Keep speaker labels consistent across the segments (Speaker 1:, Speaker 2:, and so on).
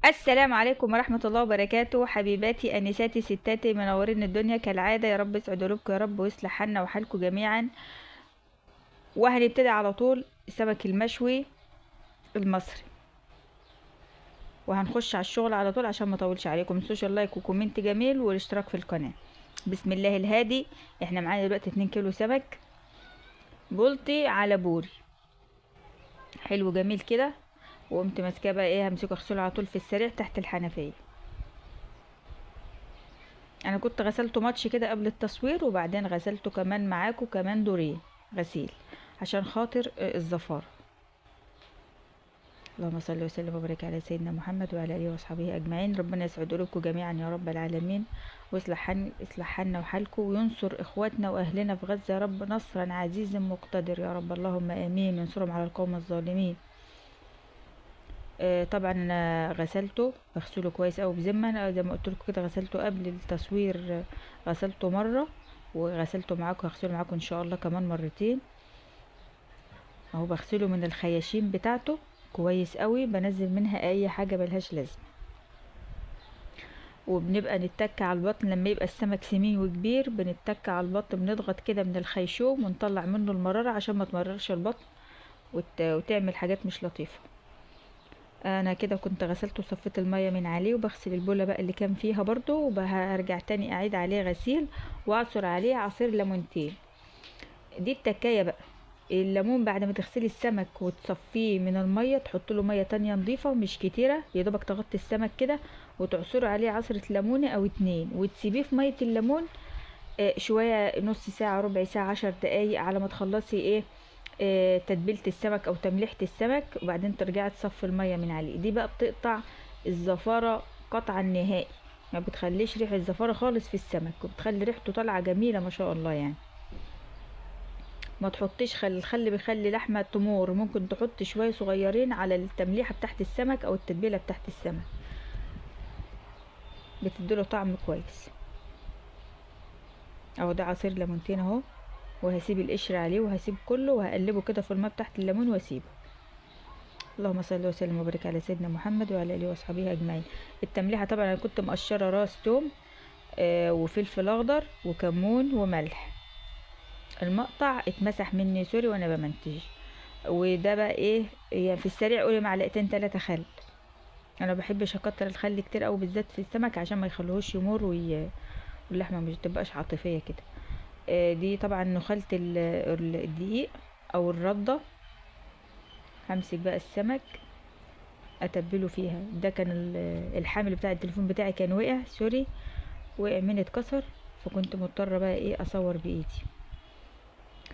Speaker 1: السلام عليكم ورحمة الله وبركاته، حبيباتي أنساتي ستاتي منورين الدنيا كالعادة. يا رب يسعد قلوبكم يا رب ويصلح حالنا وحالكم جميعا. وهنبتدي على طول السمك المشوي المصري، وهنخش على الشغل على طول عشان ما اطولش عليكم. متنسوش اللايك وكومنت جميل والاشتراك في القناة. بسم الله الهادي. احنا معانا دلوقتي 2 كيلو سمك بلطي على بوري، حلو جميل كده. وقمت ماسكاه بقى ايه، همسكه اغسله على طول في السريع تحت الحنفية. انا كنت غسلته ماتش كده قبل التصوير، وبعدين غسلته كمان معاكم كمان دورين غسيل عشان خاطر الزفارة. اللهم صل وسلم وبارك على سيدنا محمد وعلى اله واصحابه اجمعين. ربنا يسعد قلوبكم جميعا يا رب العالمين، ويصلح حالنا وحالكم، وينصر اخواتنا واهلنا في غزة يا رب نصرا عزيزا مقتدر يا رب، اللهم امين. ينصرهم على القوم الظالمين. طبعا انا غسلته، بغسله كويس اوي بذمه. انا زي ما قلت لكم كده غسلته قبل التصوير، غسلته مره وغسلته معاكم، هغسله معاكم ان شاء الله كمان مرتين. اهو بغسله من الخياشيم بتاعته كويس قوي، بنزل منها اي حاجه ملهاش لازمه. وبنبقى نتك على البطن لما يبقى السمك سمين وكبير، بنتك على البطن، بنضغط كده من الخيشوم ونطلع منه المراره عشان ما تمررش البطن وتعمل حاجات مش لطيفه. انا كده كنت غسلته وصفيت المية من عليه، وبغسل البولة بقى اللي كان فيها برضو، وهرجع تاني اعيد عليه غسيل واعصر عليه عصير ليمونتين. دي التكاية بقى. الليمون بعد ما تغسلي السمك وتصفيه من المية، تحط له مية تانية نظيفة مش كتيرة، يا دوبك تغطي السمك كده، وتعصري عليه عصرة ليمونة او اتنين، وتسيبيه في مية الليمون شوية، نص ساعة ربع ساعة 10 دقايق، على ما تخلصي ايه تتبيلة السمك او تمليحة السمك، وبعدين ترجعي تصفي المية من عليه. دي بقى بتقطع الزفارة قطعا نهائي، ما بتخليش ريحة الزفارة خالص في السمك، وبتخلي ريحته طالعة جميلة ما شاء الله يعني. ما تحطيش الخل بيخلي لحمة تمور، ممكن تحطي شوية صغيرين على التمليحة بتاعت السمك او التتبيلة بتاعت السمك، بتديله طعم كويس. اهو ده عصير ليمونتين اهو، وهسيب القشر عليه وهسيب كله وهقلبه كده في الماء تحت الليمون واسيبه. اللهم صل وسلم وبارك على سيدنا محمد وعلى اله واصحابه اجمعين. التمليحه طبعا انا كنت مقشره راس توم وفلفل اخضر وكمون وملح. المقطع اتمسح مني سوري وانا بمنتج. وده بقى ايه يعني في السريع، قولي معلقتين 3 خل. انا بحبش اكتر الخل كتير قوي بالذات في السمك عشان ما يخلوهوش يمر واللحمه مش تبقاش عاطفيه كده. دي طبعا نخلت الدقيق او الردة. همسك بقى السمك اتبله فيها. ده كان الحامل بتاع التليفون بتاعي كان وقع سوري، وقع مني اتكسر، فكنت مضطرة بقى ايه اصور بايدي،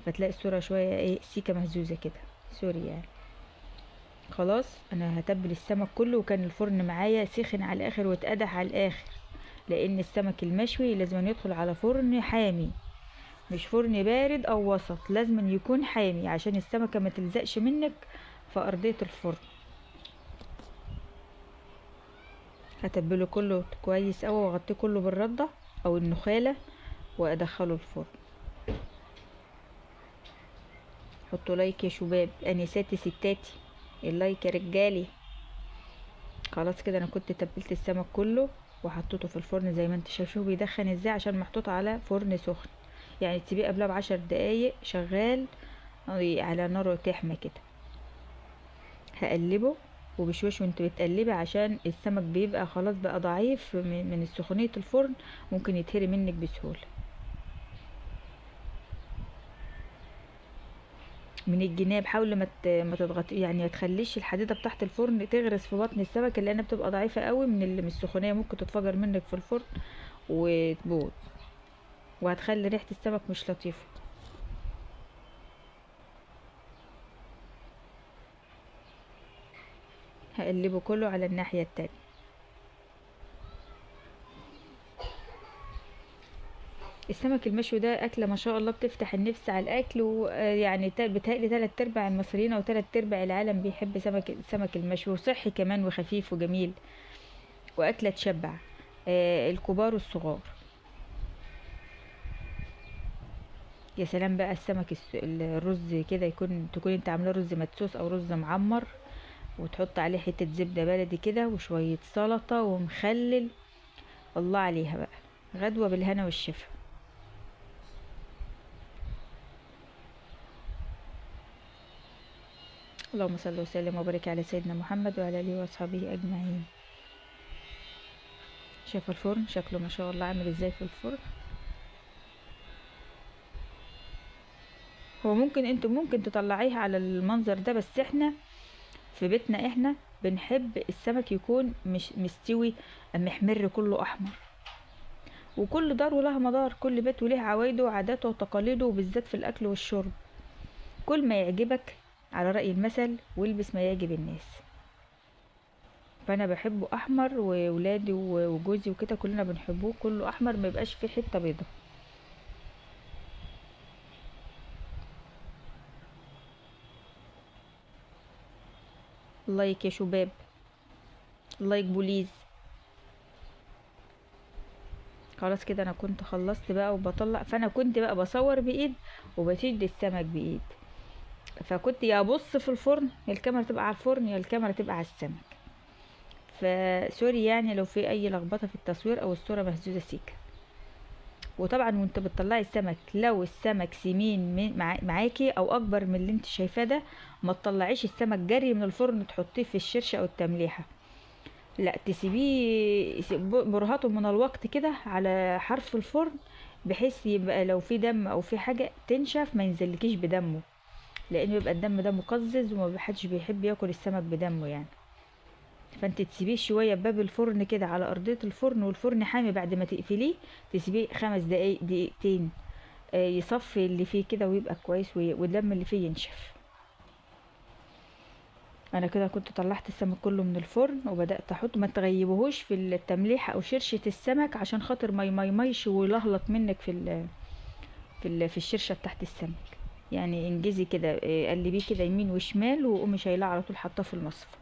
Speaker 1: فتلاقي الصورة شوية ايه سيكة مهزوزة كده سوري يعني. خلاص انا هتبل السمك كله، وكان الفرن معايا سخن على الاخر واتقدح على الاخر، لان السمك المشوي لازم يدخل على فرن حامي، مش فرن بارد او وسط، لازم يكون حامي عشان السمكة ما تلزقش منك في ارضية الفرن. هتبله كله كويس اوي واغطيه كله بالردة او النخالة وادخله الفرن. حطوا لايك يا شباب، انساتي ستاتي، اللايك يا رجالي. خلاص كده انا كنت تبلت السمك كله وحطيته في الفرن زي ما انت شايفه بيدخن ازاي، عشان محطوط على فرن سخن، يعني تسيبيه قبلها ب10 دقايق شغال على نار تحمى كده. هقلبه وبشويش وانت بتقلبي، عشان السمك بيبقى خلاص بقى ضعيف من سخونية الفرن، ممكن يتهري منك بسهولة. من الجناب حاول ما تضغط يعني، ما تخليش الحديده بتاعت الفرن تغرس في بطن السمك، لانها بتبقى ضعيفه قوي من السخونيه، ممكن تتفجر منك في الفرن وتبوظ، وهتخلي ريحه السمك مش لطيفه. هقلبه كله على الناحيه التانية. السمك المشوي ده اكله ما شاء الله بتفتح النفس على الاكل، ويعني بتهيألي 3/4 المصريين او 3/4 العالم بيحب السمك المشوي، وصحي كمان وخفيف وجميل، واكله تشبع الكبار والصغار. يا سلام بقى السمك الرز كده تكون انت عاملاه رز مدسوس او رز معمر، وتحط عليه حتة زبدة بلدي كده وشوية سلطة ومخلل. الله عليها بقى، غدوة بالهنا والشفا. اللهم صل وسلم وبارك على سيدنا محمد وعلى اله واصحابه اجمعين. شايف الفرن شكله ما شاء الله عامل ازاي في الفرن؟ هو ممكن انتوا ممكن تطلعيها على المنظر ده، بس احنا في بيتنا احنا بنحب السمك يكون مش مستوي محمر كله احمر. وكل دار ولها مدار، كل بيت وليه عوايده وعاداته وتقاليده، وبالذات في الاكل والشرب. كل ما يعجبك على رأي المثل، والبس ما يعجب الناس. فانا بحبه احمر، وولادي وجوزي وكده كلنا بنحبوه كله احمر، ما يبقاش فيه حته بيضه. لايك يا شباب، لايك بوليز. خلاص كده انا كنت خلصت بقى وبطلع، فانا كنت بقى بصور بايد وبشد السمك بايد. فكنت يا ابص في الفرن، يا الكاميرا تبقى على الفرن يا الكاميرا تبقى على السمك. فسوري يعني لو في اي لخبطه في التصوير او الصوره مهزوزه سيكه. وطبعا وانت بتطلعي السمك، لو السمك سمين معاكي او اكبر من اللي انت شايفاه ده، ما تطلعيش السمك جري من الفرن تحطيه في الشرشة او التمليحة. لا، تسيبيه برهاته من الوقت كده على حرف الفرن، بحيث يبقى لو في دم او في حاجة تنشف ما ينزلكيش بدمه، لان بيبقى الدم ده مقزز وما حدش بيحب ياكل السمك بدمه يعني. فانت تسيبيه شويه بباب الفرن كده على ارضيه الفرن، والفرن حامي بعد ما تقفليه، تسيبيه 5 دقايق دقيقتين، يصفي اللي فيه كده ويبقى كويس، والدم اللي فيه ينشف. انا كده كنت طلعت السمك كله من الفرن وبدات احط، ما تغيبهوش في التمليح او شرشه السمك عشان خاطر ما يميش ويلهلط منك في الشرشه بتاعت السمك. يعني انجزي كده، قلبيه كده يمين وشمال، وقومي شايلاه على طول حطاه في المصفى.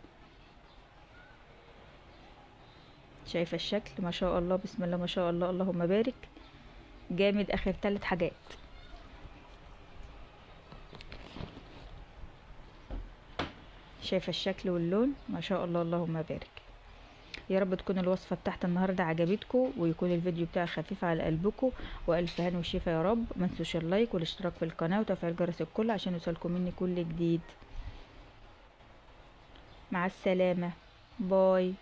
Speaker 1: شايفه الشكل ما شاء الله، بسم الله ما شاء الله، اللهم بارك. جامد اخر 3 حاجات. شايفه الشكل واللون ما شاء الله، اللهم بارك. يا رب تكون الوصفه بتاعت النهارده عجبتكم، ويكون الفيديو بتاعي خفيف على قلبكم، والف هنا وشفا يا رب. ما تنسوش اللايك والاشتراك في القناه وتفعيل جرس الكل عشان يوصلكم مني كل جديد. مع السلامه، باي.